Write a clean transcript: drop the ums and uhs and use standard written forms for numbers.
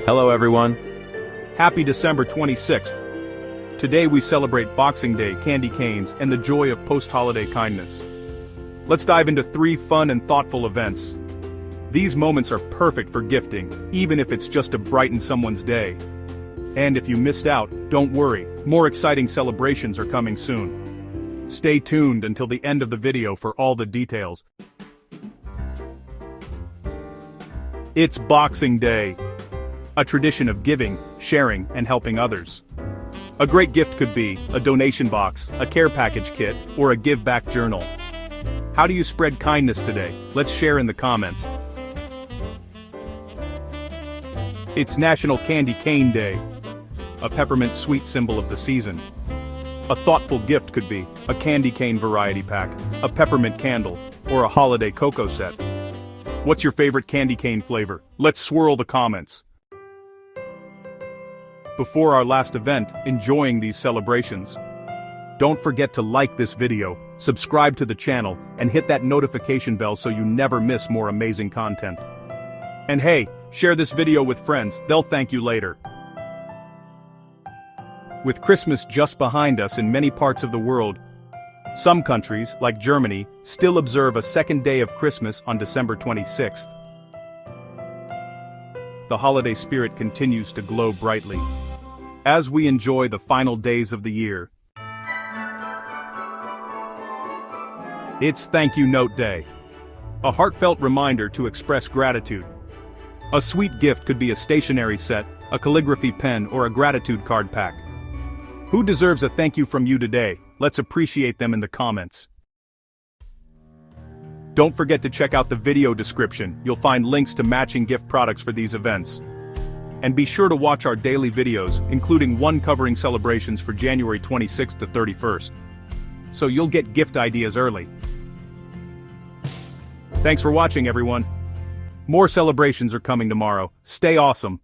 Hello everyone. Happy December 26th. Today we celebrate Boxing Day, candy canes, and the joy of post-holiday kindness. Let's dive into 3 fun and thoughtful events. These moments are perfect for gifting, even if it's just to brighten someone's day. And if you missed out, don't worry, more exciting celebrations are coming soon. Stay tuned until the end of the video for all the details. It's Boxing Day, a tradition of giving, sharing, and helping others. A great gift could be a donation box, a care package kit, or a give-back journal. How do you spread kindness today? Let's share in the comments. It's National Candy Cane Day, a peppermint sweet symbol of the season. A thoughtful gift could be a candy cane variety pack, a peppermint candle, or a holiday cocoa set. What's your favorite candy cane flavor? Let's swirl the comments. Before our last event, enjoying these celebrations. Don't forget to like this video, subscribe to the channel, and hit that notification bell so you never miss more amazing content. And hey, share this video with friends, they'll thank you later. With Christmas just behind us in many parts of the world, some countries, like Germany, still observe a second day of Christmas on December 26th. The holiday spirit continues to glow brightly as we enjoy the final days of the year. It's Thank You Note Day, a heartfelt reminder to express gratitude. A sweet gift could be a stationery set, a calligraphy pen, or a gratitude card pack. Who deserves a thank you from you today? Let's appreciate them in the comments. Don't forget to check out the video description, you'll find links to matching gift products for these events. And be sure to watch our daily videos, including one covering celebrations for January 26th to 31st. So you'll get gift ideas early. Thanks for watching, everyone. More celebrations are coming tomorrow. Stay awesome.